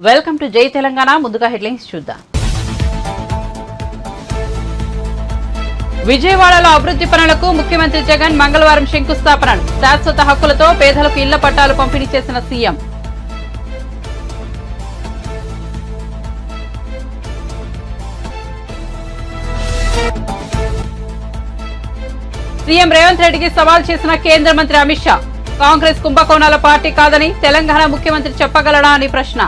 Welcome to జై తెలంగాణ. ముందుగా headlines చూద్దాం. విజయవాడలో అభివృద్ధి పనులకు ముఖ్యమంత్రి జగన్ మంగళవారం శంకుస్థాపనలు. శాశ్వత హక్కులతో పేదలకు ఇళ్ల పట్టాలు పంపిణీ చేసిన సీఎం. సీఎం రేవంత్ రెడ్డికి సవాల్ చేసిన కేంద్ర మంత్రి అమిత్ షా. కాంగ్రెస్ కుంభకోణాల పార్టీ కాదని తెలంగాణ ముఖ్యమంత్రి చెప్పగలడా అని ప్రశ్న.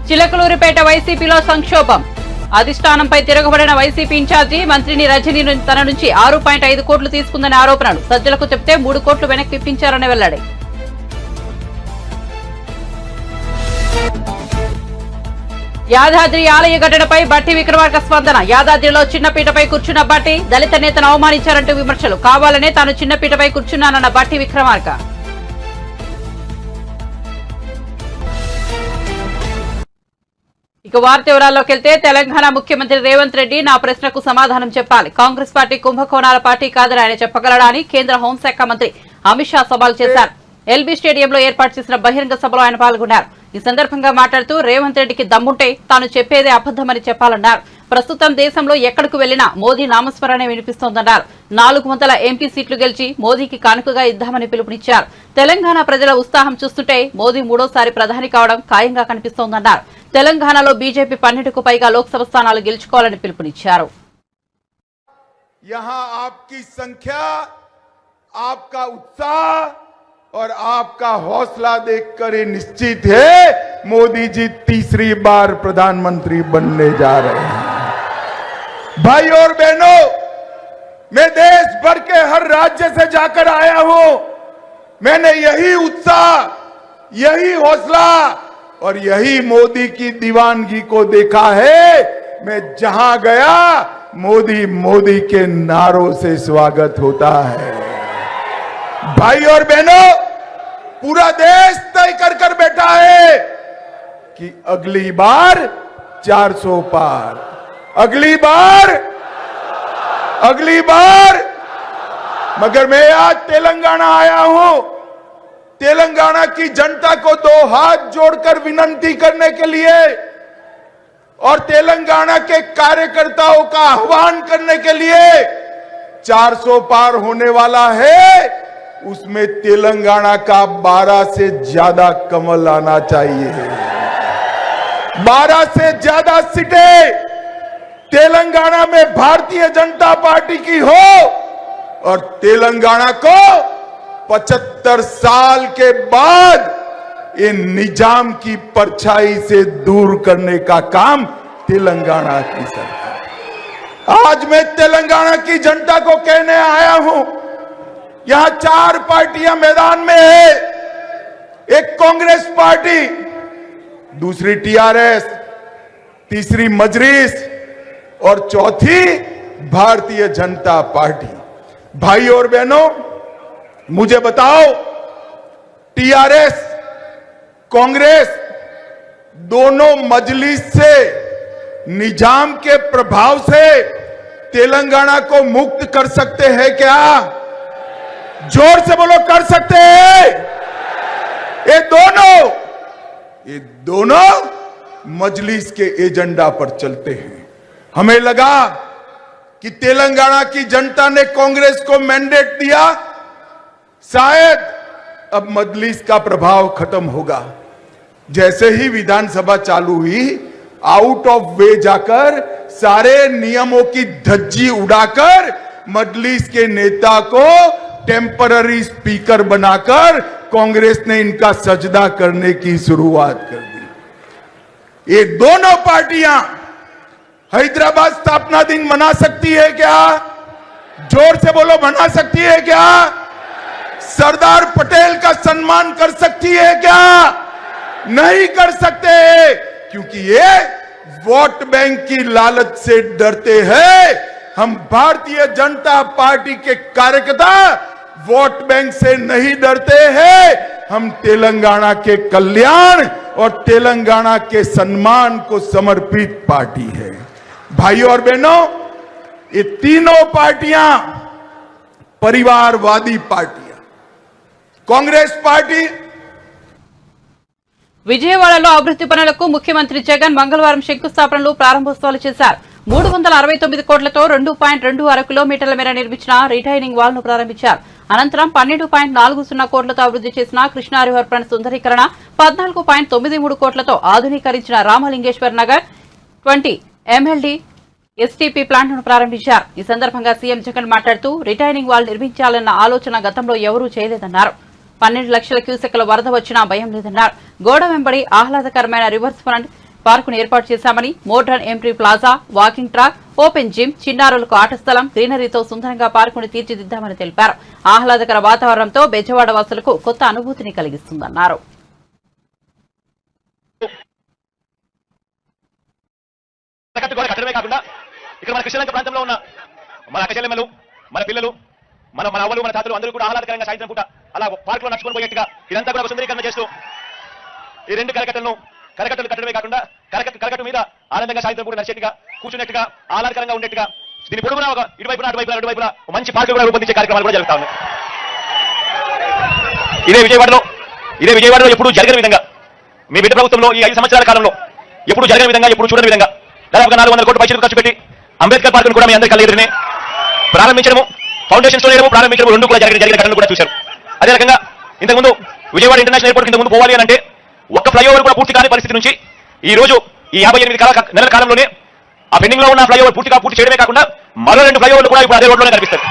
చిలకలూరిపేట వైసీపీలో సంక్షోభం. అధిష్టానంపై తిరగబడిన వైసీపీ ఇన్ఛార్జి మంత్రిని రజని తన నుంచి 6.5 కోట్లు తీసుకుందని ఆరోపణలు. సజ్జలకు చెప్తే 3 కోట్లు వెనక్కి ఇప్పించారని వెల్లడి. యాదాద్రి ఆలయ ఘటనపై బట్టి విక్రమార్క స్పందన. యాదాద్రిలో చిన్నపీటపై కూర్చున్న బట్టి దళిత నేతను అవమానించారంటూ విమర్శలు. కావాలనే తాను చిన్నపీటపై కూర్చున్నానన్న బట్టి విక్రమార్క. ఇక వార్త వివరాల్లోకి వెళ్తే తెలంగాణ ముఖ్యమంత్రి రేవంత్ రెడ్డి నా ప్రశ్నకు సమాధానం చెప్పాలి. కాంగ్రెస్ పార్టీ కుంభకోణాల పార్టీ కాదని ఆయన చెప్పగలడా అని కేంద్ర హోంశాఖ మంత్రి అమిత్ షా సవాల్ చేశారు. ఎల్బీ స్టేడియంలో ఏర్పాటు చేసిన బహిరంగ సభలో ఆయన పాల్గొన్నారు. ఈ సందర్భంగా మాట్లాడుతూ రేవంత్ రెడ్డికి దమ్ముంటే తాను చెప్పేదే అబద్దమని చెప్పాలన్నారు. ప్రస్తుతం దేశంలో ఎక్కడికి వెళ్లినా మోదీ నామస్మరణే వినిపిస్తోందన్నారు. 400 ఎంపీ సీట్లు గెలిచి మోదీకి కానుకగా ఇద్దామని పిలుపునిచ్చారు. తెలంగాణ ప్రజల ఉత్సాహం చూస్తుంటే మోదీ 3వ ప్రధాని కావడం ఖాయంగా కనిపిస్తోందన్నారు. తెలంగాణలో బీజేపీ 12కు పైగా లోక్సభ స్థానాలు గెలుచుకోవాలని పిలుపునిచ్చారు. यहाँ आपकी संख्या, आपका उत्साह और आपका हौसला देखकर ये निश्चित है मोदी जी तीसरी बार प्रधानमंत्री बनने जा रहे हैं। भाई और बहनों, मैं देश भर के हर राज्य से जाकर आया हूं। मैंने यही उत्साह, यही हौसला और यही मोदी की दीवानगी को देखा है। मैं जहां गया मोदी मोदी के नारों से स्वागत होता है। भाई और बहनों, पूरा देश तय कर बैठा है कि अगली बार 400 पार, अगली बार मगर मैं आज तेलंगाना आया हूं। तेलंगाना की जनता को 2 हाथ जोड़कर विनती करने के लिए और तेलंगाना के कार्यकर्ताओं का आह्वान करने के लिए 400 पार होने वाला है। उसमें तेलंगाना का 12 से ज्यादा कमल आना चाहिए। 12 से ज्यादा सीटें तेलंगाना में भारतीय जनता पार्टी की हो और तेलंगाना को 75 साल के बाद इन निजाम की परछाई से दूर करने का काम तेलंगाना की सरकार। आज मैं तेलंगाना की जनता को कहने आया हूं, यहां 4 पार्टियां मैदान में है। एक कांग्रेस पार्टी, दूसरी टीआरएस, तीसरी मजलिस और चौथी भारतीय जनता पार्टी। भाई और बहनों, मुझे बताओ, टीआरएस कांग्रेस दोनों मजलिस से निजाम के प्रभाव से तेलंगाना को मुक्त कर सकते हैं क्या? जोर से बोलो, कर सकते हैं? ये दोनों मजलिस के एजेंडा पर चलते हैं। हमें लगा कि तेलंगाना की जनता ने कांग्रेस को मैंडेट दिया, शायद अब मजलिस का प्रभाव खत्म होगा। जैसे ही विधानसभा चालू हुई, आउट ऑफ वे जाकर सारे नियमों की धज्जी उड़ाकर मजलिस के नेता को टेम्पररी स्पीकर बनाकर कांग्रेस ने इनका सजदा करने की शुरुआत कर दी। ये दोनों पार्टियां हैदराबाद स्थापना दिन मना सकती है क्या? जोर से बोलो, मना सकती है क्या? सरदार पटेल का सम्मान कर सकती है क्या? नहीं कर सकते, क्योंकि ये वोट बैंक की लालच से डरते हैं। हम भारतीय जनता पार्टी के कार्यकर्ता वोट बैंक से नहीं डरते हैं। हम तेलंगाना के कल्याण और तेलंगाना के सम्मान को समर्पित पार्टी है। भाइयों और बहनों, ये तीनों पार्टियां परिवारवादी पार्टियां। कांग्रेस पार्टी విజయవాడలో అభివృద్ధి పనులకు ముఖ్యమంత్రి జగన్ మంగళవారం శంకుస్థాపనలు ప్రారంభోత్సవాలు చేశారు. 369 కోట్లతో 2.26 కిలోమీటర్ల మేర నిర్మించిన రిటైనింగ్ వాల్ ను ప్రారంభించారు. అనంతరం 12.40 కోట్లతో అభివృద్ధి చేసిన కృష్ణా రివర్ ఫ్రంట్ సుందరీకరణ, 14.93 కోట్లతో ఆధునీకరించిన Ramalingeshwar Nagar 20 MLD STP plant ను ప్రారంభించారు. ఈ సందర్భంగా సీఎం జగన్ మాట్లాడుతూ రిటైనింగ్ వాల్ నిర్మించాలన్న ఆలోచన గతంలో ఎవరూ చేయలేదన్నారు. 12 లక్షల క్యూసెక్ల వరద వచ్చినా భయం లేదన్నారు. గోడ వెంబడి ఆహ్లాదకరమైన రివర్స్ ఫ్రంట్ పార్కును ఏర్పాటు చేశామని, modern entry plaza, walking track, open gym, చిన్నారులకు ఆట స్థలం, గ్రీనరీతో సుందరంగా పార్కును తీర్చిదిద్దామని తెలిపారు. ఆహ్లాదకర వాతావరణంతో బెజవాడ వాసులకు కొత్త అనుభూతిని కలిగిస్తుందన్నారు. మన అవ్వలు మన తాతలు అందరూ కూడా ఆహ్లాదకరంగా సాయంత్రం పూట అలా పార్క్ లో నడుచుకొని పోయేట్టుగా ఇదంతా కూడా సుందరీకరణ చేస్తూ ఈ రెండు కరకట్టలు కట్టడమే కాకుండా కరకట్టు మీద ఆనందంగా సాయంత్రం పూట నడిచేట్టుగా, కూర్చున్నట్టుగా, ఆహ్లాదకరంగా ఉండేట్టుగా దీని పొడుగున ఒక ఇటువైపున అటువైపున మంచి పార్కులు కూడా రూపొందించే కార్యక్రమాలు కూడా జరుగుతా ఉన్నాయి. ఇదే విజయవాడలో ఎప్పుడు జరగని విధంగా మీ బిడ్డ ప్రభుత్వంలో ఈ 5 సంవత్సరాల కాలంలో ఎప్పుడు జరగని విధంగా, ఎప్పుడు చూడని విధంగా దాదాపుగా 400 కోట్ల పైసలు ఖర్చు పెట్టి అంబేద్కర్ పార్కును కూడా మీ అందరి కళ్ళ ఎదురునే ప్రారంభించడము, ఫౌండేషన్ స్టోన్ వేయడము, ప్రారంభించడం రెండు కూడా జరిగిన ఘటనలు కూడా చూశారు. అదే రకంగా ఇంతకుముందు విజయవాడ ఇంటర్నేషనల్ ఎయిర్పోర్ట్ ఇంతకుముందు పోవాలి అని అంటే ఒక్క ఫ్లైఓవర్ కూడా పూర్తి కాని పరిస్థితి నుంచి ఈ రోజు ఈ 58 నెలల కాలంలోనే ఆ పెండింగ్ లో ఉన్న ఫ్లైఓవర్ పూర్తి చేయడమే కాకుండా మరో 2 ఫ్లైఓవర్లు కూడా ఇప్పుడు అదే రోడ్లోనే కనిపిస్తారు.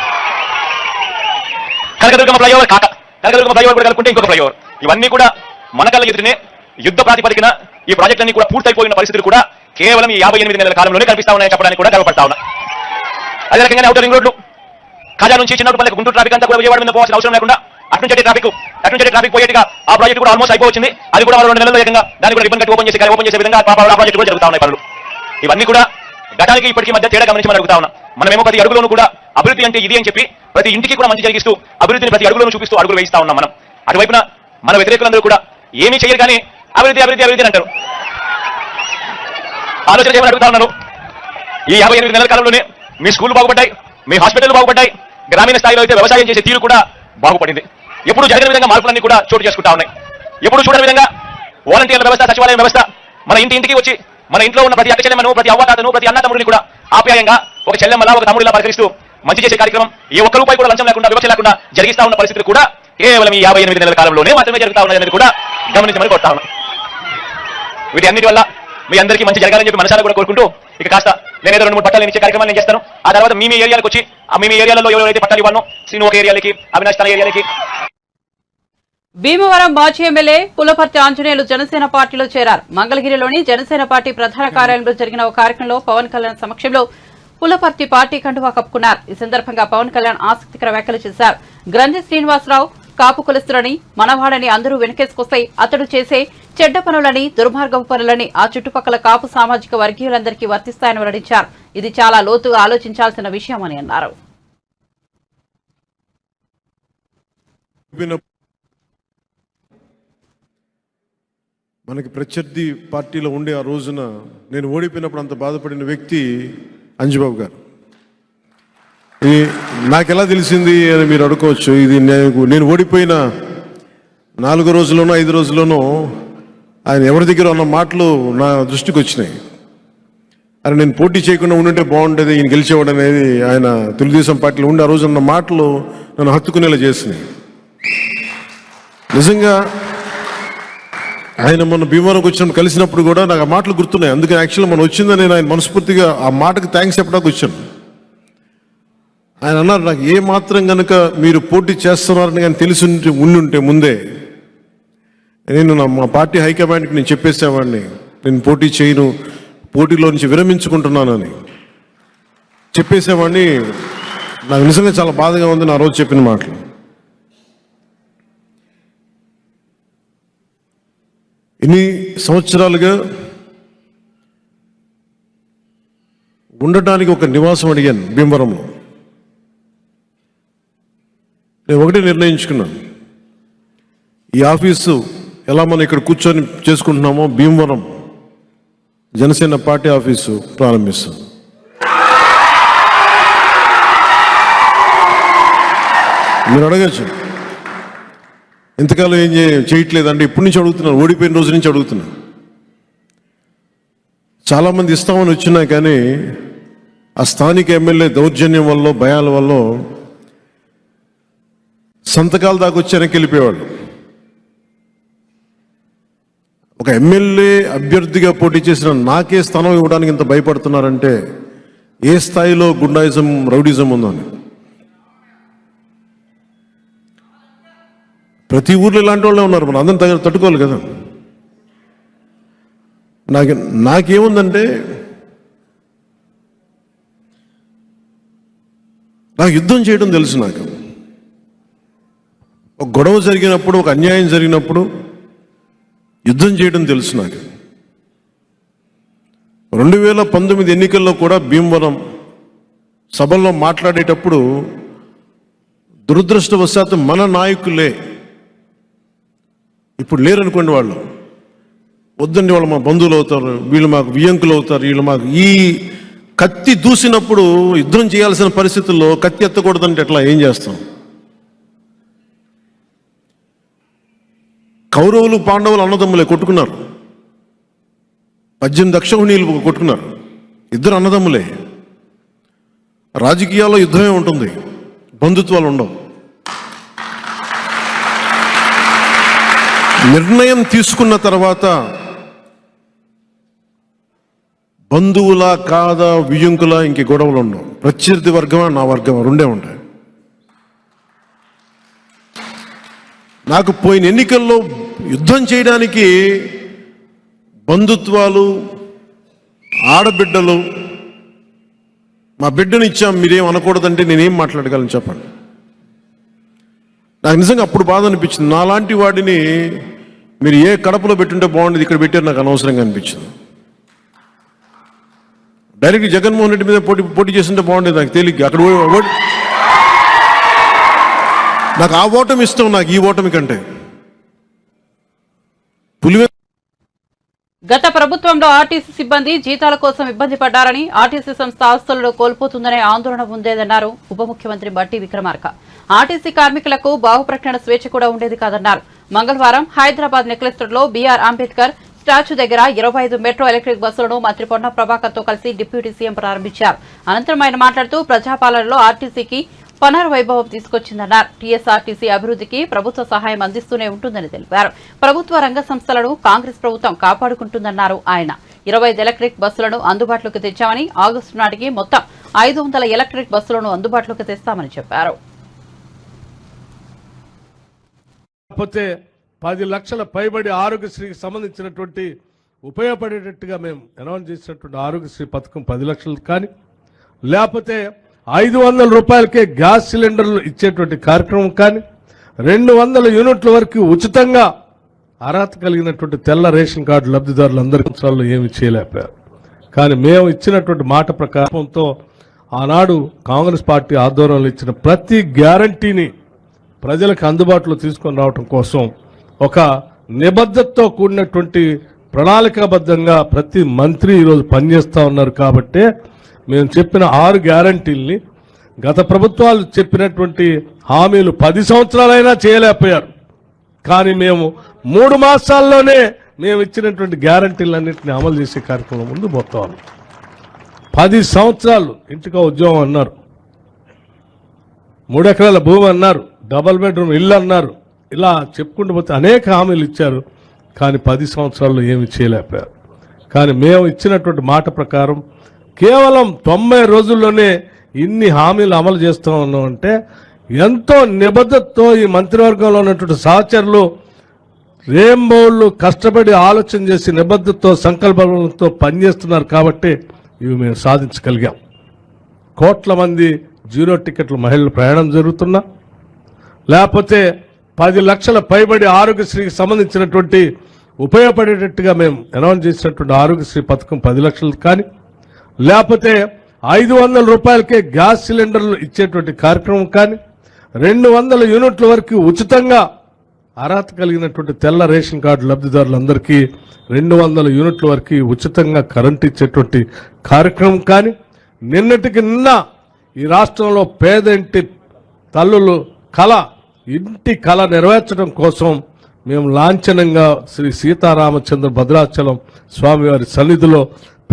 కనకదుర్గమ్మ ఫ్లైఓవర్ కూడా కలుపుకుంటే ఇంకొక ఫ్లైఓవర్, ఇవన్నీ కూడా మన కళ్ళ ఎదురునే యుద్ధ ప్రాతిపదికన ఈ ప్రాజెక్టులన్నీ కూడా పూర్తయిపోయిన పరిస్థితులు కూడా కేవలం ఈ 58 నెలల కాలంలోనే కనిపిస్తా ఉన్నాయని చెప్పడానికి కూడా గర్వపడతా ఉన్నా. అదే రకంగా ఔటర్ రింగ్ రోడ్లు ఖాజా నుంచి చిన్నపల్లికి గుంటూరు ట్రాఫిక్ అంతా కూడా విజయవాడ మీద పోవాల్సిన అవసరం లేకుండా అటు నుంచి ట్రాఫిక్ పోయేట్టుగా ఆ ప్రాజెక్ట్ కూడా ఆల్మోస్ట్ అయిపోయింది. అది కూడా 2 నెలల్లో ఏకంగా దాన్ని కూడా రిబ్బన్ కట్టి ఓపెన్ చేసే విధంగా ఆ ప్రాజెక్ట్ కూడా జరుగుతా ఉన్నాయి పనులు. ఇవన్నీ కూడా గతానికి ఇప్పటికీ మధ్య తేడా గమనించి మనం అడుగుతా ఉన్నాం. మనమేమో ప్రతి అడుగులోనూ కూడా అభివృద్ధి అంటే ఇది అని చెప్పి ప్రతి ఇంటికి కూడా మంచి జరిగిస్తూ అభివృద్ధిని ప్రతి అడుగులోనూ చూపిస్తూ అడుగులు వేయిస్తా ఉన్నాం. మనం అటువైపున మన వ్యతిరేకులందరూ కూడా ఏమీ చేయరు కానీ అభివృద్ధి అంటారు. ఆలోచన చేయమని అడుగుతా ఉన్నారు. ఈ 58 నెలల కాలంలోనే మీ స్కూళ్లు బాగుపడ్డాయి, మీ హాస్పిటల్ బాగుపడ్డాయి, గ్రామీణ స్థాయిలో అయితే వ్యవసాయం చేసే తీరు కూడా బాగుపడింది. ఎప్పుడు జరగని విధంగా మార్పులన్నీ కూడా చోటు చేసుకుంటా ఉన్నాయి. ఎప్పుడు చూడని విధంగా వాలంటీర్ల వ్యవస్థ, సచివాలయం వ్యవస్థ మన ఇంటికి వచ్చి మన ఇంట్లో ఉన్న ప్రతి అక్క చెల్లెమ్మను, ప్రతి అవ్వతాతను, ప్రతి అన్న తమ్ముడిని కూడా ఆప్యాయంగా ఒక చెల్లెమ్మలా, ఒక తమ్ముడిలా పలకరిస్తూ మంచి చేసే కార్యక్రమం ఏ ఒక్క రూపాయి కూడా లంచం లేకుండా, వివక్ష లేకుండా జరిగిస్తా ఉన్న పరిస్థితులు కూడా కేవలం ఈ 58 నెలల కాలంలోనే మాత్రమే జరుగుతా ఉన్నాయనేది కూడా గమనించమని కోరుతా ఉన్నాం. వీటి అన్నిటి వల్ల మీ అందరికీ మంచి జరగాలని చెప్పి మనసారా కూడా కోరుకుంటూ ఇక కాస్త నేను ఏదో 2-3 పట్టాలు ఇచ్చే కార్యక్రమాలు నేను చేస్తాను. ఆ తర్వాత మీ ఏరియాలకు వచ్చి మీ ఏరియాలలో ఎవరైతే పట్టాలు ఇవ్వను, శ్రీను ఒక ఏరియాలకి, అవినాష్ తన ఏరియాలకి. భీమవరం మాజీ ఎమ్మెల్యే పులపర్తి ఆంజనేయులు జనసేన పార్టీలో చేరారు. మంగళగిరిలోని జనసేన పార్టీ ప్రధాన కార్యాలయంలో జరిగిన ఒక కార్యక్రమంలో పవన్ కళ్యాణ్ సమక్షంలో పులపర్తి పార్టీ కండువా కప్పుకున్నారు. ఈ సందర్భంగా పవన్ కళ్యాణ్ ఆసక్తికర వ్యాఖ్యలు చేశారు. గ్రంథి శ్రీనివాసరావు కాపు కులస్తులని, మనవాడని అందరూ వెనకేసుకొస్తే అతడు చేసే చెడ్డ పనులని, దుర్మార్గపు పనులని ఆ చుట్టుపక్కల కాపు సామాజిక వర్గీయులందరికీ వర్తిస్తాయని వెల్లడించారు. ఇది చాలా లోతుగా ఆలోచించాల్సిన విషయమని అన్నారు. మనకి ప్రత్యర్థి పార్టీలో ఉండే ఆ రోజున నేను ఓడిపోయినప్పుడు అంత బాధపడిన వ్యక్తి అంజుబాబు గారు. ఇది నాకెలా తెలిసింది అని మీరు అడుకోవచ్చు. ఇది నేను ఓడిపోయిన 4 రోజుల్లోనో 5 రోజుల్లోనో ఆయన ఎవరి దగ్గర ఉన్న మాటలు నా దృష్టికి వచ్చినాయి. అని నేను పోటీ చేయకుండా ఉండుంటే బాగుండేది, ఈయన గెలిచేవాడు అనేది ఆయన తెలుగుదేశం పార్టీలో ఉండి ఆ రోజు ఉన్న మాటలు నన్ను హత్తుకునేలా చేసినాయి. నిజంగా ఆయన మొన్న భీమవరంకి వచ్చినప్పుడు కలిసినప్పుడు కూడా నాకు ఆ మాటలు గుర్తున్నాయి. అందుకని యాక్చువల్గా మనం వచ్చిందని నేను ఆయన మనస్ఫూర్తిగా ఆ మాటకి థ్యాంక్స్ చెప్పడానికి వచ్చాను. ఆయన అన్నారు, నాకు ఏ మాత్రం కనుక మీరు పోటీ చేస్తున్నారని కానీ తెలిసి ఉండుంటే ముందే నేను మా పార్టీ హైకమాండ్కి నేను చెప్పేసేవాడిని, నేను పోటీ చేయను, పోటీలో నుంచి విరమించుకుంటున్నానని చెప్పేసేవాడిని. నాకు నిజంగా చాలా బాధగా ఉంది నా రోజు చెప్పిన మాటలు. ఇన్ని సంవత్సరాలుగా ఉండటానికి ఒక నివాసం అడిగాను భీమవరంలో. నేను ఒకటే నిర్ణయించుకున్నాను, ఈ ఆఫీసు ఎలా మనం ఇక్కడ కూర్చొని చేసుకుంటున్నామో భీమవరం జనసేన పార్టీ ఆఫీసు ప్రారంభిస్తాం. మీరు అడగచ్చు, ఇంతకాలం ఏం చేయట్లేదంటే ఇప్పటి నుంచి అడుగుతున్నాను, ఓడిపోయిన రోజు నుంచి అడుగుతున్నాను. చాలామంది ఇస్తామని వచ్చినా కానీ ఆ స్థానిక ఎమ్మెల్యే దౌర్జన్యం వల్ల, భయాల వల్ల సంతకాల దాకా వచ్చి వెనక్కి వెళ్ళిపోయేవాళ్ళు. ఒక ఎమ్మెల్యే అభ్యర్థిగా పోటీ చేసిన నాకే స్థానం ఇవ్వడానికి ఇంత భయపడుతున్నారంటే ఏ స్థాయిలో గుండాయిజం, రౌడిజం ఉందని. ప్రతి ఊర్లో ఇలాంటి వాళ్ళే ఉన్నారు, మనం అందరం తట్టుకోవాలి కదా. నాకేముందంటే నాకు యుద్ధం చేయడం తెలుసు. నాకు ఒక గొడవ జరిగినప్పుడు, ఒక అన్యాయం జరిగినప్పుడు యుద్ధం చేయడం తెలుసు. నాకు 2019 ఎన్నికల్లో కూడా భీమవరం సభల్లో మాట్లాడేటప్పుడు దురదృష్టవశాత్తు మన నాయకులే, ఇప్పుడు లేరనుకోండి, వాళ్ళు వద్దండి, వాళ్ళు మా బంధువులు అవుతారు, వీళ్ళు మాకు వియంకులు అవుతారు, వీళ్ళు మాకు ఈ కత్తి దూసినప్పుడు యుద్ధం చేయాల్సిన పరిస్థితుల్లో కత్తి ఎత్తకూడదంటే ఎట్లా, ఏం చేస్తాం? కౌరవులు పాండవులు అన్నదమ్ములే కొట్టుకున్నారు, 18 అక్షౌహిణీలు కొట్టుకున్నారు, ఇద్దరు అన్నదమ్ములే. రాజకీయాల్లో యుద్ధమే ఉంటుంది, బంధుత్వాలు ఉండవు. నిర్ణయం తీసుకున్న తర్వాత బంధువులా కాదా, వియ్యంకులా, ఇంక గొడవలు ఉండవు. ప్రత్యర్థి వర్గమా, నా వర్గమా, రెండే ఉంటాయి. నాకు పోయిన ఎన్నికల్లో యుద్ధం చేయడానికి బంధుత్వాలు, ఆడబిడ్డలు, మా బిడ్డను ఇచ్చాం మీరేం అనకూడదంటే నేనేం మాట్లాడగలను చెప్పండి. నాకు నిజంగా అప్పుడు బాధ అనిపించింది. నాలాంటి వాడిని మీరు ఏ కడపలో పెట్టుంటే బాగుండేది, ఇక్కడ పెట్టారు నాకు అనవసరంగా అనిపించింది. డైరెక్ట్ జగన్మోహన్ రెడ్డి మీద పోటీ చేస్తుంటే బాగుండేది, నాకు తేలిగ్గా. అక్కడ నాకు ఆ ఓటమి ఇష్టం, నాకు ఈ ఓటమి కంటే. గత ప్రభుత్వంలో ఆర్టీసీ సిబ్బంది జీతాల కోసం ఇబ్బంది పడ్డారని, ఆర్టీసీ సంస్థ ఆస్తులను కోల్పోతుందనే ఆందోళన ఉండేదన్నారు ఉప ముఖ్యమంత్రి బట్టి విక్రమార్క. ఆర్టీసీ కార్మికులకు బాహుప్రకటన స్వేచ్ఛ కూడా ఉండేది కాదన్నారు. మంగళవారం హైదరాబాద్ నెక్లెస్ రోడ్లో బీఆర్ అంబేద్కర్ స్టాచ్యూ దగ్గర 25 మెట్రో ఎలక్ట్రిక్ బస్సులను మంత్రి పొన్న ప్రభాకర్ తో కలిసి డిప్యూటీ సీఎం ప్రారంభించారు. అనంతరం ఆయన మాట్లాడుతూ ప్రజాపాలనలో ఆర్టీసీకి పునర్వైభవం తీసుకొచ్చిందన్నారు. టీఎస్ఆర్టీసీ అభివృద్ధికి ప్రభుత్వ సహాయం అందిస్తూనే ఉంటుందని తెలిపారు. ప్రభుత్వ రంగ సంస్థలను కాంగ్రెస్ ప్రభుత్వం కాపాడుకుంటుందన్నారు ఆయన. 25 ఎలక్ట్రిక్ బస్సులను అందుబాటులోకి తెచ్చామని, ఆగస్టు నాటికి మొత్తం 500 ఎలక్ట్రిక్ బస్సులను అందుబాటులోకి తెస్తామని చెప్పారు. 10 లక్షల పైబడి ఆరోగ్యశ్రీకి సంబంధించినటువంటి ఉపయోగపడేటట్టుగా మేము అనౌన్స్ చేసినటువంటి ఆరోగ్యశ్రీ పథకం 10 లక్షలు కానీ, లేకపోతే 500 రూపాయలకే గ్యాస్ సిలిండర్లు ఇచ్చేటువంటి కార్యక్రమం కానీ, 200 యూనిట్ల వరకు ఉచితంగా అర్హత కలిగినటువంటి తెల్ల రేషన్ కార్డు లబ్ధిదారులందరికీ సంవత్సరాల్లో ఏమి చేయలేకపోయారు. కానీ మేము ఇచ్చినటువంటి మాట ప్రకారంతో ఆనాడు కాంగ్రెస్ పార్టీ ఆధ్వర్యంలో ఇచ్చిన ప్రతి గ్యారంటీని ప్రజలకు అందుబాటులో తీసుకొని రావడం కోసం ఒక నిబద్ధతతో కూడినటువంటి ప్రణాళికాబద్ధంగా ప్రతి మంత్రి ఈరోజు పనిచేస్తూ ఉన్నారు. కాబట్టే మేము చెప్పిన 6 గ్యారంటీల్ని గత ప్రభుత్వాలు చెప్పినటువంటి హామీలు 10 సంవత్సరాలైనా చేయలేకపోయారు. కానీ మేము 3 మాసాల్లోనే మేము ఇచ్చినటువంటి గ్యారంటీలన్నింటినీ అమలు చేసే కార్యక్రమం ముందు పోతాం. 10 సంవత్సరాలు ఇంటికో ఉద్యోగం అన్నారు, 3 ఎకరాల భూమి అన్నారు, డబుల్ బెడ్రూమ్ ఇల్లు అన్నారు, ఇలా చెప్పుకుంటూ పోతే అనేక హామీలు ఇచ్చారు. కానీ 10 సంవత్సరాల్లో ఏమి చేయలేకపోయారు. కానీ మేము ఇచ్చినటువంటి మాట ప్రకారం కేవలం 90 రోజుల్లోనే ఇన్ని హామీలు అమలు చేస్తూ ఉన్నామంటే ఎంతో నిబద్ధతతో ఈ మంత్రివర్గంలో ఉన్నటువంటి సహచరులు రేంబౌళ్ళు కష్టపడి ఆలోచన చేసి నిబద్ధతతో సంకల్పంతో పనిచేస్తున్నారు. కాబట్టి ఇవి మేము సాధించగలిగాం. కోట్ల మంది 0 టికెట్ల మహిళలు ప్రయాణం జరుగుతున్నా, లేకపోతే 10 లక్షల పైబడి ఆరోగ్యశ్రీకి సంబంధించినటువంటి ఉపయోగపడేటట్టుగా మేము అనౌన్స్ చేసినటువంటి ఆరోగ్యశ్రీ పథకం 10 లక్షలు కానీ, లేకపోతే 500 రూపాయలకే గ్యాస్ సిలిండర్లు ఇచ్చేటువంటి కార్యక్రమం కానీ, 200 యూనిట్ల వరకు ఉచితంగా అర్హత కలిగినటువంటి తెల్ల రేషన్ కార్డు లబ్ధిదారులందరికీ 200 యూనిట్ల వరకు ఉచితంగా కరెంట్ ఇచ్చేటువంటి కార్యక్రమం కానీ, నిన్నటికి నిన్న ఈ రాష్ట్రంలో పేద ఇంటి తల్లులు కళ ఇంటి కళ నెరవేర్చడం కోసం మేము లాంఛనంగా శ్రీ సీతారామచంద్ర భద్రాచలం స్వామివారి సన్నిధిలో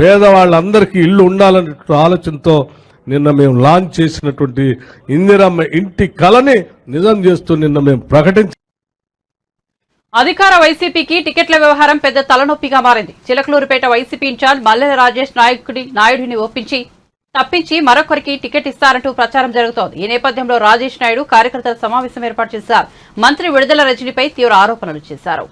పేదవాళ్ళందరికీ ఇల్లు ఉండాలనే ఆలోచనతో నిన్న మేము లాంచ్ చేసినటువంటి ఇందిరమ్మ ఇంటి కళని నిజం చేస్తూ నిన్న మేము ప్రకటించాం. అధికార వైసీపీకి టికెట్ల వ్యవహారం పెద్ద తలనొప్పిగా మారింది. చిలకలూరుపేట వైసీపీ ఇన్ఛార్జ్ మల్లెల రాజేష్ నాయుడిని ఒప్పించి తప్పించి మరొకరికి టికెట్ ఇస్తారంటూ ప్రచారం జరుగుతోంది. ఈ నేపథ్యంలో రాజేష్ నాయుడు కార్యకర్తల సమావేశం ఏర్పాటు చేశారు. మంత్రి విడుదల రజనీపై తీవ్ర ఆరోపణలు చేశారు.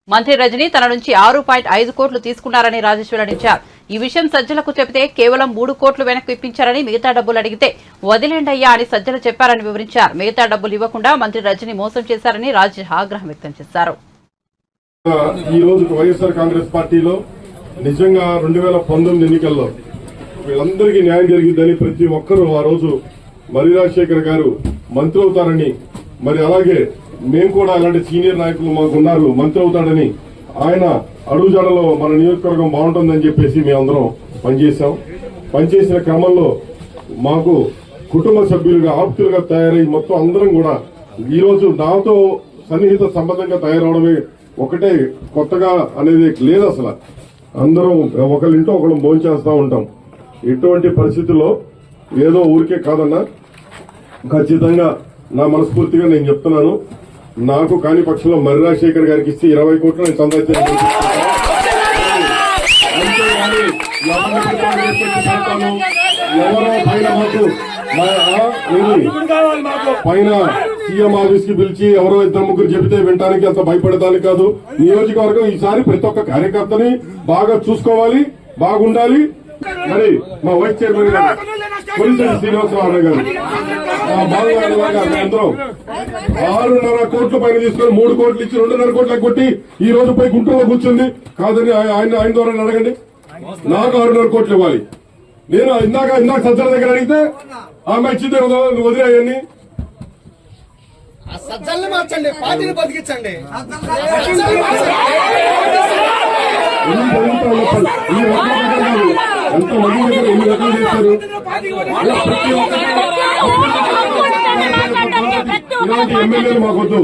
మంత్రి రజనీ తన నుంచి 6.5 కోట్లు తీసుకున్నారని రాజేష్ వెల్లడించారు. ఈ విషయం సజ్జలకు చెబితే కేవలం 3 కోట్లు వెనక్కు ఇప్పించారని, మిగతా డబ్బులు అడిగితే వదిలేండయ్యా అని సజ్జలు చెప్పారని వివరించారు. మిగతా డబ్బులు ఇవ్వకుండా మంత్రి రజనీ మోసం చేశారని రాజేష్ ఆగ్రహం వ్యక్తం చేశారు. ఈ రోజు వైఎస్ఆర్ కాంగ్రెస్ పార్టీలో నిజంగా 2019 ఎన్నికల్లో వీళ్ళందరికీ న్యాయం జరిగిందని ప్రతి ఒక్కరూ ఆ రోజు మరి రాజశేఖర్ గారు మంత్రి అవుతారని, మరి అలాగే మేము కూడా అలాంటి సీనియర్ నాయకులు మాకున్నారు మంత్రి అవుతాడని ఆయన అడుగుజాడలో మన నియోజకవర్గం బాగుంటుందని చెప్పేసి మేమందరం పనిచేశాం. పనిచేసిన క్రమంలో మాకు కుటుంబ సభ్యులుగా ఆప్తులుగా తయారై మొత్తం అందరం కూడా ఈ రోజు నాతో సన్నిహిత సంబంధంగా తయారవడమే ఒకటే కొత్తగా అనేది లేదు. అసలు అందరం ఒకరింటో ఒకళ్ళు భోంచేస్తా ఉంటాం. ఇటువంటి పరిస్థితుల్లో ఏదో ఊరికే కాదన్నా, ఖచ్చితంగా నా మనస్ఫూర్తిగా నేను చెప్తున్నాను, నాకు కాని పక్షంలో మరి రాజశేఖర్ గారికి ఇస్తే 20 కోట్లు నేను సంపాదించాను. ఎవరో పైన సీఎం ఆఫీస్ కి పిలిచి ఎవరో 2-3 చెబితే వినడానికి అంత భయపడేదానికి కాదు. నియోజకవర్గం ఈసారి ప్రతి ఒక్క కార్యకర్తని బాగా చూసుకోవాలి, బాగుండాలి. మరి మా వైస్ చైర్మన్ గారు కొలిశెట్టి శ్రీనివాసరావు గారు అందరం 6.5 కోట్ల పైన తీసుకొని 3 కోట్లు ఇచ్చి 2.5 కోట్లకు కొట్టి ఈ రోజు పోయి గుంటూరులో కూర్చుంది. కాదని ఆయన ద్వారా అడగండి. నాకు 6.5 కోట్లు ఇవ్వాలి. నేను ఇందాక సజ్జల దగ్గర అడిగితే ఆమె ఇచ్చింది నువ్వు వదిలేయని. సజ్జల్ని మార్చండి, పార్టీని బతికించండి. ఎంత మంది దగ్గర ఎన్ని రకాలు చేశారు. ఇలాంటి ఎమ్మెల్యేలు మాకొద్దు.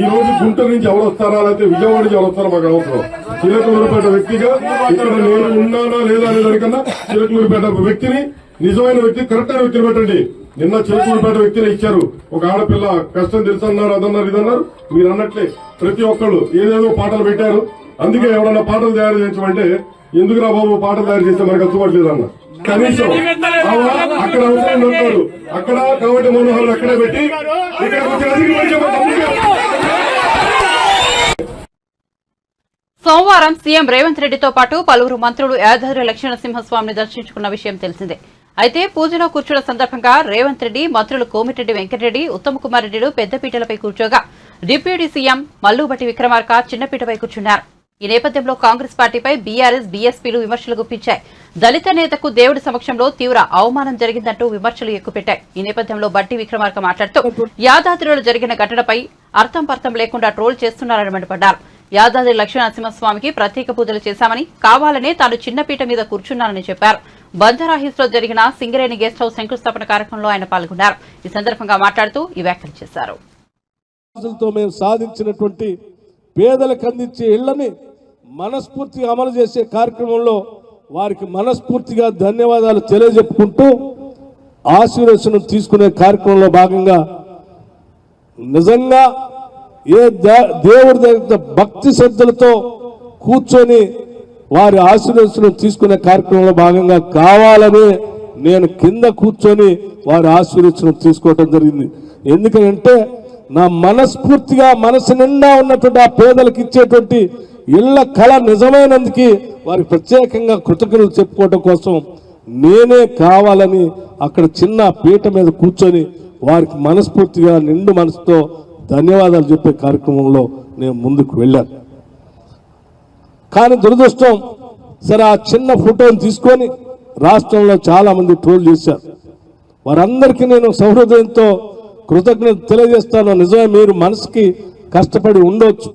ఈ రోజు గుంటూరు నుంచి ఎవరు వస్తారా, లేకపోతే విజయవాడ నుంచి ఎవరు వస్తారా మాకు అవసరం. చిలకలూరుపేట వ్యక్తిగా ఇక్కడ నేను ఉన్నానా లేదా అనే దానికన్నా చిలకలూరుపేట వ్యక్తిని, నిజమైన వ్యక్తి, కరెక్ట్ అయిన వ్యక్తిని పెట్టండి. నిన్న చిలకలూరుపేట వ్యక్తిని ఇచ్చారు. ఒక ఆడపిల్ల కష్టం తెలుసన్నారు, అదన్నారు, ఇదన్నారు. మీరు అన్నట్లే ప్రతి ఒక్కళ్ళు ఏదేదో పాటలు పెట్టారు. అందుకే ఎవరన్నా పాటలు తయారు చేయించమంటే ఎందుకురా బాబు పాటలు తయారు చేస్తే మనకు అచ్చుకోవట్లేదు అన్న. కనీసం అక్కడ అవసరం ఉంటారు. అక్కడ కాబట్టి మనోహర్ అక్కడే పెట్టి సోమవారం సీఎం రేవంత్ రెడ్డితో పాటు పలువురు మంత్రులు యాదాద్రి లక్ష్మణసింహస్వామిని దర్శించుకున్న విషయం తెలిసిందే. అయితే పూజలో కూర్చున్న సందర్భంగా రేవంత్ రెడ్డి, మంత్రులు కోమిటిరెడ్డి వెంకటరెడ్డి, ఉత్తమ్ కుమార్ రెడ్డిలు పెద్దపీటలపై కూర్చోగా డిప్యూటీ సీఎం మల్లుబట్టి విక్రమార్క చిన్నపీటపై కూర్చున్నారు. ఈ నేపథ్యంలో కాంగ్రెస్ పార్టీపై బీఆర్ఎస్, బీఎస్పీలు విమర్శలు గుప్పించాయి. దళిత నేతకు దేవుడి సమక్షంలో తీవ్ర అవమానం జరిగిందంటూ విమర్శలు ఎక్కుపెట్టాయి. ఈ నేపథ్యంలో బట్టి విక్రమార్క మాట్లాడుతూ యాదాద్రిలో జరిగిన ఘటనపై అర్థం పర్థం లేకుండా ట్రోల్ చేస్తున్నారని మండిపడ్డారు. యాదాద్రి లక్ష్మీనరసింహస్వామికి ప్రత్యేక పూజలు చేశామని, కావాలనే తాను చిన్నపీట మీద కూర్చున్నానని చెప్పారు. బంజారాహిల్స్ లో జరిగిన సింగరేణి గెస్ట్ హౌస్ శంకుస్థాపన కార్యక్రమంలో ఆయన పాల్గొన్నారు. ఈ సందర్భంగా మాట్లాడుతూ ఈ వ్యాఖ్యలు చేశారు. మేము సాధించినటువంటి పేదలకు అందించే ఇళ్లని మనస్ఫూర్తిగా అమలు చేసే కార్యక్రమంలో వారికి మనస్ఫూర్తిగా ధన్యవాదాలు తెలియజెప్పుకుంటూ ఆశీర్వచనం తీసుకునే కార్యక్రమంలో భాగంగా నిజంగా ఏ దేవుడి దగ్గర భక్తి శ్రద్ధలతో కూర్చొని వారి ఆశీర్వచనం తీసుకునే కార్యక్రమంలో భాగంగా కావాలని నేను కింద కూర్చొని వారి ఆశీర్వచనం తీసుకోవటం జరిగింది. ఎందుకంటే నా మనస్ఫూర్తిగా మనసు నిండా ఉన్నటువంటి ఆ పేదలకు ఇచ్చేటువంటి ఇళ్ల కళ నిజమైనందుకు వారికి ప్రత్యేకంగా కృతజ్ఞతలు చెప్పుకోవడం కోసం నేనే కావాలని అక్కడ చిన్న పీట మీద కూర్చొని వారికి మనస్ఫూర్తిగా నిండు మనసుతో ధన్యవాదాలు చెప్పే కార్యక్రమంలో నేను ముందుకు వెళ్ళాను. కానీ దురదృష్టం, సరే ఆ చిన్న ఫోటోని తీసుకొని రాష్ట్రంలో చాలా మంది ట్రోల్ చేశారు. వారందరికీ నేను సౌహృదయంతో కృతజ్ఞత తెలియజేస్తాను. నిజమే, మీరు మనసుకి కష్టపడి ఉండొచ్చు,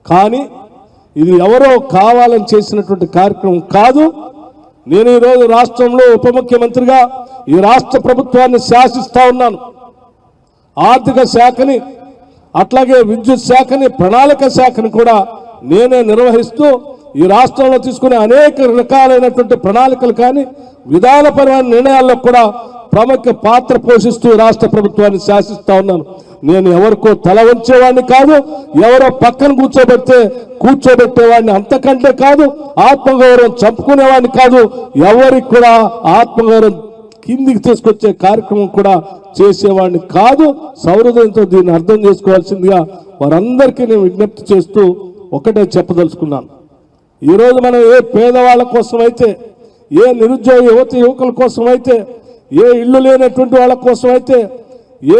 కానీ ఇది ఎవరో కావాలని చేసినటువంటి కార్యక్రమం కాదు. నేను ఈరోజు రాష్ట్రంలో ఉప ముఖ్యమంత్రిగా ఈ రాష్ట్ర ప్రభుత్వాన్ని శాసిస్తా ఉన్నాను. ఆర్థిక శాఖని అట్లాగే విద్యుత్ శాఖని ప్రణాళిక శాఖని కూడా నేనే నిర్వహిస్తూ ఈ రాష్ట్రంలో తీసుకునే అనేక రకాలైనటువంటి ప్రణాళికలు కానీ విధానపరమైన నిర్ణయాల్లో కూడా ప్రముఖ పాత్ర పోషిస్తూ రాష్ట్ర ప్రభుత్వాన్ని శాసిస్తా ఉన్నాను. నేను ఎవరికో తల వంచేవాడిని కాదు, ఎవరో పక్కన కూర్చోబెట్టేవాడిని అంతకంటే కాదు, ఆత్మగౌరవం చంపుకునేవాడిని కాదు, ఎవరికి కూడా ఆత్మగౌరవం కిందికి తీసుకొచ్చే కార్యక్రమం కూడా చేసేవాడిని కాదు. సౌహృదయంతో దీన్ని అర్థం చేసుకోవాల్సిందిగా వారందరికీ నేను విజ్ఞప్తి చేస్తూ ఒకటే చెప్పదలుచుకున్నాను. ఈరోజు మనం ఏ పేదవాళ్ళ కోసం అయితే, ఏ నిరుద్యోగ యువకుల కోసం అయితే, ఏ ఇల్లు లేనటువంటి వాళ్ళ కోసం అయితే,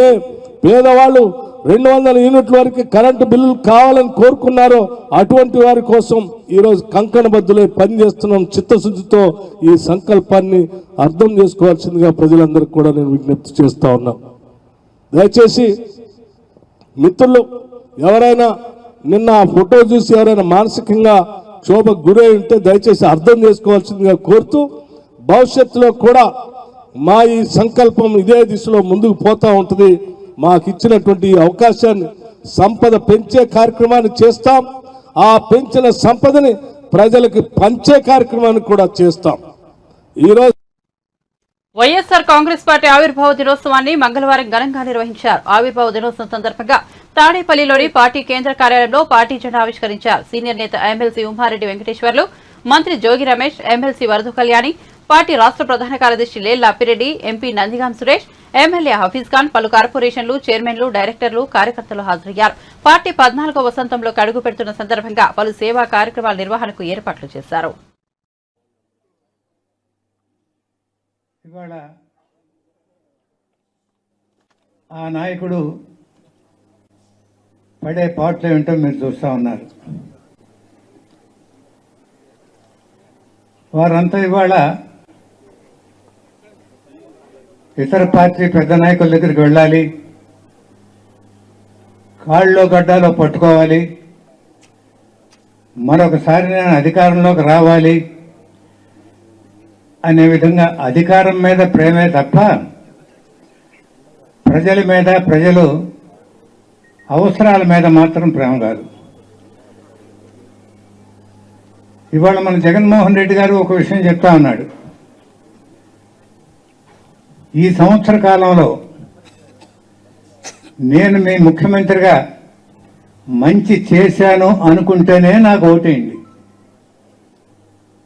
ఏ పేదవాళ్ళు 200 యూనిట్ల వరకు కరెంటు బిల్లులు కావాలని కోరుకున్నారో అటువంటి వారి కోసం ఈరోజు కంకణబద్దులై పనిచేస్తున్నాం. చిత్తశుద్ధితో ఈ సంకల్పాన్ని అర్థం చేసుకోవాల్సిందిగా ప్రజలందరికీ కూడా నేను విజ్ఞప్తి చేస్తా ఉన్నాను. దయచేసి మిత్రులు ఎవరైనా నిన్న ఆ ఫోటో చూసి ఎవరైనా మానసికంగా క్షోభకు గురై ఉంటే దయచేసి అర్థం చేసుకోవాల్సిందిగా కోరుతూ, భవిష్యత్తులో కూడా మా ఈ సంకల్పం ఇదే దిశలో ముందుకు పోతా ఉంటుంది. మాకు ఇచ్చినటువంటి అవకాశాన్ని సంపద పెంచే కార్యక్రమాన్ని చేస్తాం. ఆ పెంచిన సంపదని ప్రజలకు పంచే కార్యక్రమాన్ని కూడా చేస్తాం. ఈరోజు వైఎస్ఆర్ కాంగ్రెస్ పార్టీ ఆవిర్భావ దినోత్సవాన్ని మంగళవారం ఘనంగా నిర్వహించారు. ఆవిర్భావ దినోత్సవం సందర్భంగా తాడేపల్లిలోని పార్టీ కేంద్ర కార్యాలయంలో పార్టీ జెండా ఆవిష్కరించారు. సీనియర్ నేత ఎమ్మెల్సీ ఉమ్మారెడ్డి వెంకటేశ్వర్లు, మంత్రి జోగి రమేష్, ఎమ్మెల్సీ వరదు కళ్యాణి, పార్టీ రాష్ట్ర ప్రధాన కార్యదర్శి లేళ్ల అప్పిరెడ్డి, ఎంపీ నందిగాం సురేష్, ఎమ్మెల్యే హఫీజ్ ఖాన్, పలు కార్పొరేషన్లు, చైర్మన్లు, డైరెక్టర్లు, కార్యకర్తలు హాజరయ్యారు. పార్టీ 14వ వసంతంలోకి అడుగు పెడుతున్న సందర్భంగా పలు సేవా కార్యక్రమాల నిర్వహణకు ఏర్పాట్లు చేశారు. ఇవాళ ఆ నాయకుడు పడే పాటలు ఏమిటో మీరు చూస్తూ ఉన్నారు. వారంతా ఇవాళ ఇతర పార్టీ పెద్ద నాయకుల దగ్గరికి వెళ్ళాలి, కాళ్ళలో గడ్డాలో పట్టుకోవాలి, మరొకసారి నేను అధికారంలోకి రావాలి అనే విధంగా అధికారం మీద ప్రేమే తప్ప ప్రజల మీద, ప్రజలు అవసరాల మీద మాత్రం ప్రేమ కాదు. ఇవాళ మన జగన్మోహన్ రెడ్డి గారు ఒక విషయం చెప్తా ఉన్నాడు. ఈ సంవత్సర కాలంలో నేను మీ ముఖ్యమంత్రిగా మంచి చేశాను అనుకుంటేనే నాకు ఓటేయండి,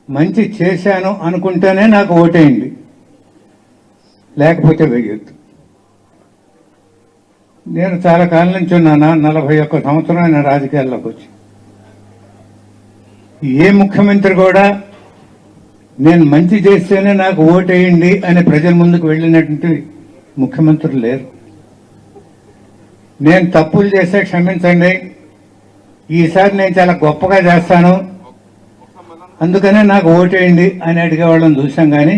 మంచి చేశాను అనుకుంటేనే నాకు ఓటేయండి, లేకపోతే వేయొద్దు. నేను చాలా కాలం నుంచి ఉన్నాను, 41 సంవత్సరం నేను రాజకీయాల్లోకి వచ్చి. ఏ ముఖ్యమంత్రి కూడా నేను మంచి చేస్తేనే నాకు ఓటేయండి అని ప్రజల ముందుకు వెళ్ళినటువంటి ముఖ్యమంత్రులు లేరు. నేను తప్పులు చేస్తే క్షమించండి, ఈసారి నేను చాలా గొప్పగా చేస్తాను అందుకనే నాకు ఓటేయండి అని అడిగే వాళ్ళని చూసాం. కానీ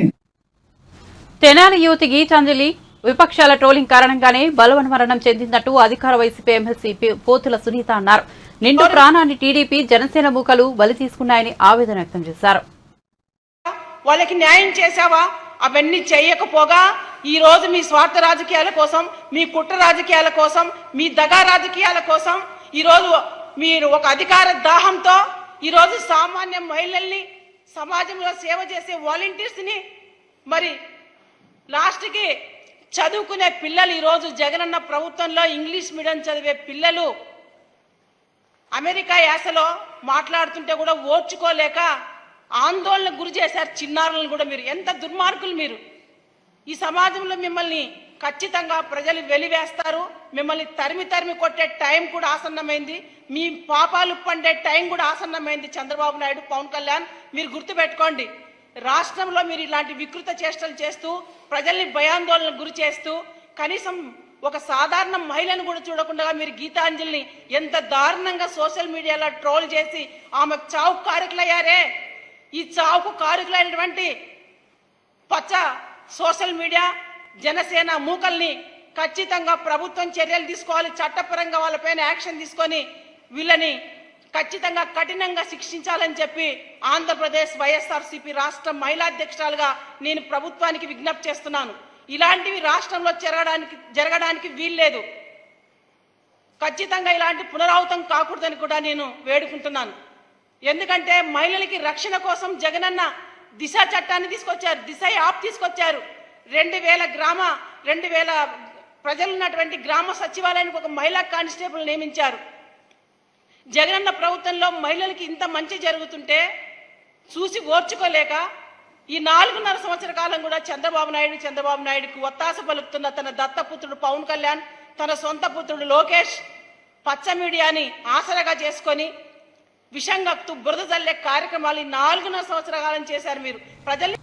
తెనాలి యువతి గీతాంజలి విపక్షాల ట్రోలింగ్ కారణంగానే బలవన్మరణం చెందినట్టు అధికార వైసీపీ ఎమ్మెల్సీ పోతుల సునీత అన్నారు. నిండు ప్రాణాన్ని టీడీపీ, జనసేన మూకలు బలి తీసుకున్నాయని ఆవేదన వ్యక్తం చేశారు. వాళ్ళకి న్యాయం చేశావా? అవన్నీ చేయకపోగా ఈ రోజు మీ స్వార్థ రాజకీయాల కోసం, మీ కుట్ర రాజకీయాల కోసం, మీ దగా రాజకీయాల కోసం ఈరోజు మీరు ఒక అధికార దాహంతో ఈరోజు సామాన్య మహిళల్ని, సమాజంలో సేవ చేసే వాలంటీర్స్ ని, మరి లాస్ట్ కి చదువుకునే పిల్లలు, ఈరోజు జగనన్న ప్రభుత్వంలో ఇంగ్లీష్ మీడియం చదివే పిల్లలు అమెరికా యాసలో మాట్లాడుతుంటే కూడా ఓర్చుకోలేక ఆందోళనకు గురి చేశారు చిన్నారులను కూడా. మీరు ఎంత దుర్మార్గులు! మీరు ఈ సమాజంలో మిమ్మల్ని ఖచ్చితంగా ప్రజలు వెలివేస్తారు. మిమ్మల్ని తరిమి తరిమి కొట్టే టైం కూడా ఆసన్నమైంది. మీ పాపాలు పండే టైం కూడా ఆసన్నమైంది. చంద్రబాబు నాయుడు, పవన్ కళ్యాణ్, మీరు గుర్తుపెట్టుకోండి. రాష్ట్రంలో మీరు ఇలాంటి వికృత చేష్టలు చేస్తూ, ప్రజల్ని భయాందోళనకు గురి చేస్తూ, కనీసం ఒక సాధారణ మహిళను కూడా చూడకుండా మీరు గీతాంజలిని ఎంత దారుణంగా సోషల్ మీడియాలో ట్రోల్ చేసి ఆమె చావుకు కారకులయ్యారే. ఈ చావుకు కారకులైనటువంటి పచ్చ సోషల్ మీడియా, జనసేన మూకల్ని ఖచ్చితంగా ప్రభుత్వం చర్యలు తీసుకోవాలి. చట్టపరంగా వాళ్ళపైన యాక్షన్ తీసుకొని వీళ్ళని ఖచ్చితంగా కఠినంగా శిక్షించాలని చెప్పి ఆంధ్రప్రదేశ్ వైఎస్ఆర్సీపీ రాష్ట్ర మహిళా అధ్యక్షురాలుగా నేను ప్రభుత్వానికి విజ్ఞప్తి చేస్తున్నాను. ఇలాంటివి రాష్ట్రంలో జరగడానికి వీల్లేదు. ఖచ్చితంగా ఇలాంటి పునరావృతం కాకూడదని కూడా నేను వేడుకుంటున్నాను. ఎందుకంటే మహిళలకి రక్షణ కోసం జగనన్న దిశ చట్టాన్ని తీసుకొచ్చారు, దిశ యాప్ తీసుకొచ్చారు. 2000 ప్రజలు ఉన్నటువంటి గ్రామ సచివాలయానికి ఒక మహిళా కానిస్టేబుల్ నియమించారు. జగనన్న ప్రభుత్వంలో మహిళలకి ఇంత మంచి జరుగుతుంటే చూసి ఓర్చుకోలేక ఈ 4.5 సంవత్సర కాలం కూడా చంద్రబాబు నాయుడుకి ఒత్తాస పలుకుతున్న తన దత్తపుత్రుడు పవన్ కళ్యాణ్, తన సొంత పుత్రుడు లోకేష్ పచ్చ మీడియాని ఆసరాగా చేసుకొని విషంగా బురద జల్లే కార్యక్రమాలు 4.5 సంవత్సరాల కాలం చేశారు. మీరు ప్రజలు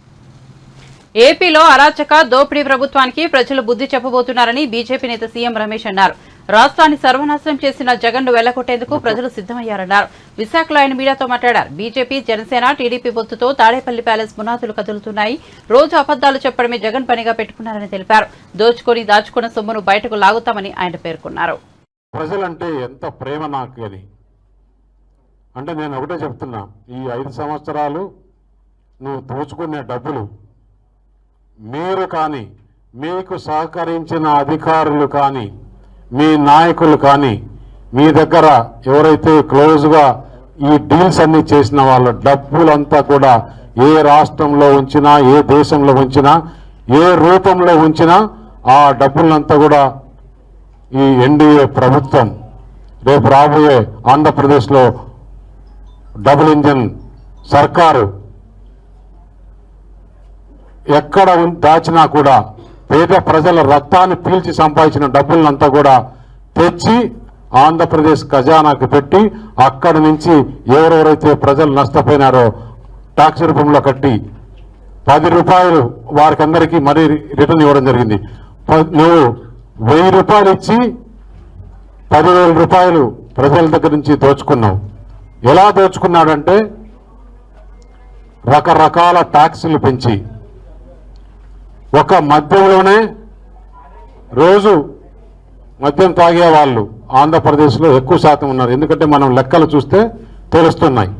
ఏపీలో అరాచక దోపిడీ ప్రభుత్వానికి ప్రజలు బుద్ధి చెప్పబోతున్నారని బీజేపీ నేత సీఎం రమేష్ అన్నారు. రాష్ట్రాన్ని సర్వనాశనం చేసిన జగన్ను వెళ్లగొట్టేందుకు ప్రజలు సిద్దమయ్యారన్నారు. విశాఖలో ఆయన మీడియాతో మాట్లాడారు. బీజేపీ, జనసేన, టీడీపీ పొత్తుతో తాడేపల్లి ప్యాలెస్ పునాదులు కదులుతున్నాయి. రోజు అబద్దాలు చెప్పడమే జగన్ పనిగా పెట్టుకున్నారని తెలిపారు. దోచుకొని దాచుకున్న సొమ్మును బయటకు లాగుతామని ఆయన పేర్కొన్నారు. ప్రజలంటే ఎంత ప్రేమ నాకు అని అంటే నేను ఒకటే చెప్తున్నా, ఈ 5 సంవత్సరాలు నువ్వు దోచుకునే డబ్బులు మీరు కానీ, మీకు సహకరించిన అధికారులు కానీ, మీ నాయకులు కానీ, మీ దగ్గర ఎవరైతే క్లోజ్గా ఈ డీల్స్ అన్ని చేసిన వాళ్ళ డబ్బులంతా కూడా ఏ రాష్ట్రంలో ఉంచినా, ఏ దేశంలో ఉంచినా, ఏ రూపంలో ఉంచినా ఆ డబ్బులంతా కూడా ఈ ఎన్డీఏ ప్రభుత్వం రేపు రాబోయే ఆంధ్రప్రదేశ్లో డబుల్ ఇంజన్ సర్కారు ఎక్కడ దాచినా కూడా పేద ప్రజల రక్తాన్ని పీల్చి సంపాదించిన డబ్బులంతా కూడా తెచ్చి ఆంధ్రప్రదేశ్ ఖజానాకి పెట్టి అక్కడి నుంచి ఎవరెవరైతే ప్రజలు నష్టపోయినారో ట్యాక్స్ రూపంలో కట్టి 10 రూపాయలు వారికి అందరికీ మరీ రిటర్న్ ఇవ్వడం జరిగింది. నువ్వు 1000 రూపాయలు ఇచ్చి 10,000 రూపాయలు ప్రజల దగ్గర నుంచి దోచుకున్నావు. ఎలా దోచుకున్నాడంటే రకరకాల ట్యాక్సులు పెంచి ఒక మద్యంలోనే రోజు మద్యం తాగే వాళ్ళు ఆంధ్రప్రదేశ్లో ఎక్కువ శాతం ఉన్నారు. ఎందుకంటే మనం లెక్కలు చూస్తే తెలుస్తున్నాయి.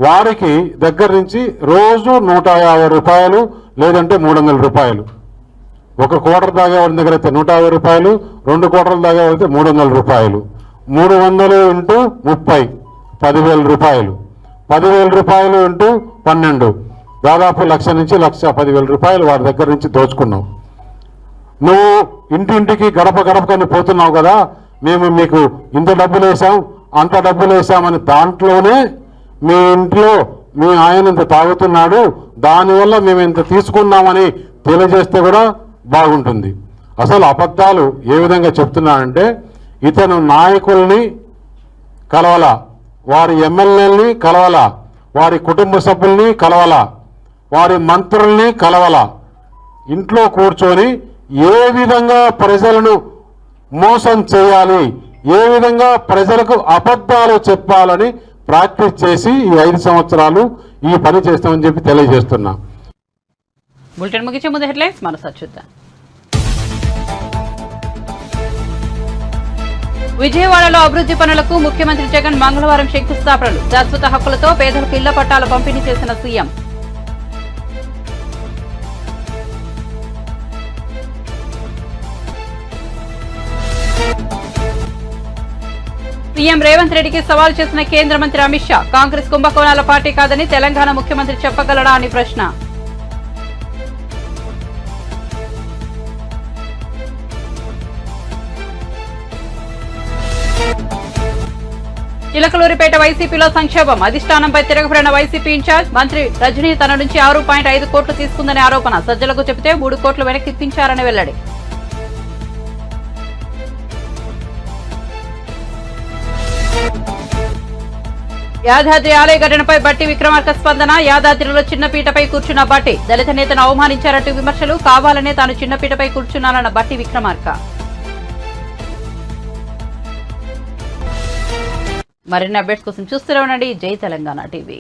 వారికి దగ్గర నుంచి రోజు 150 రూపాయలు లేదంటే 300 రూపాయలు. ఒక క్వార్టర్ తాగేవాడి దగ్గర అయితే 150 రూపాయలు, 2 క్వార్టర్లు తాగేవాడితే 300 రూపాయలు. 300 ఇంటూ 30 10,000 రూపాయలు. 10,000 రూపాయలు ఇంటూ 12 దాదాపు 1,00,000 నుంచి 1,10,000 రూపాయలు వారి దగ్గర నుంచి దోచుకున్నావు. నువ్వు ఇంటింటికి గడప గడపకని పోతున్నావు కదా, మేము మీకు ఇంత డబ్బులు వేసాం అంత డబ్బులు వేసామని దాంట్లోనే మీ ఇంట్లో మీ ఆయన ఇంత తాగుతున్నాడు, దానివల్ల మేము ఇంత తీసుకున్నామని తెలియజేస్తే కూడా బాగుంటుంది. అసలు అబద్ధాలు ఏ విధంగా చెప్తున్నాడంటే, ఇతను నాయకుల్ని కలవాల, వారి ఎమ్మెల్యేలని కలవాల, వారి కుటుంబ సభ్యుల్ని కలవాల, వారి మంత్రుల్ని కలవాల, ఇంట్లో కూర్చొని ఏ విధంగా ప్రజలను మోసం చేయాలి, ఏ విధంగా ప్రజలకు అబద్ధాలు చెప్పాలని ప్రాక్టీస్ చేసి ఈ 5 సంవత్సరాలు ఈ పని చేస్తామని చెప్పి తెలియజేస్తున్నా. బులెటిన్ ముగించే ముందు హెడ్లైన్స్ మరోసారి చూద్దాం. విజయవాడలో అభివృద్ధి పనులకు ముఖ్యమంత్రి జగన్ మంగళవారం శంకుస్థాపనలు. శాశ్వత హక్కులతో పేదలకు ఇళ్ల పట్టాల పంపిణీ చేసిన సీఎం. సీఎం రేవంత్ రెడ్డికి సవాల్ చేసిన కేంద్ర మంత్రి అమిత్ షా. కాంగ్రెస్ కుంభకోణాల పార్టీ కాదని తెలంగాణ ముఖ్యమంత్రి చెప్పగలడా అని ప్రశ్న. చిలకలూరిపేట వైసీపీలో సంక్షోభం. అధిష్టానంపై తిరగబడిన వైసీపీ ఇన్ఛార్జ్ మంత్రి రజనీ తన నుంచి 6.5 కోట్లు తీసుకుందనే ఆరోపణ. సజ్జలకు చెబితే 3 కోట్లు వెనక్కి ఇప్పించారని వెల్లడి. యాదాద్రి ఆలయ ఘటనపై బట్టి విక్రమార్క స్పందన. యాదాద్రిలో చిన్నపీటపై కూర్చున్న బట్టి దళిత నేతను అవమానించారంటూ విమర్శలు. కావాలనే తాను చిన్నపీటపై కూర్చున్నానన్న బట్టి విక్రమార్క. మరిన్ని అప్డేట్స్ కోసం చూస్తూనే ఉండండి జై తెలంగాణ టీవీ.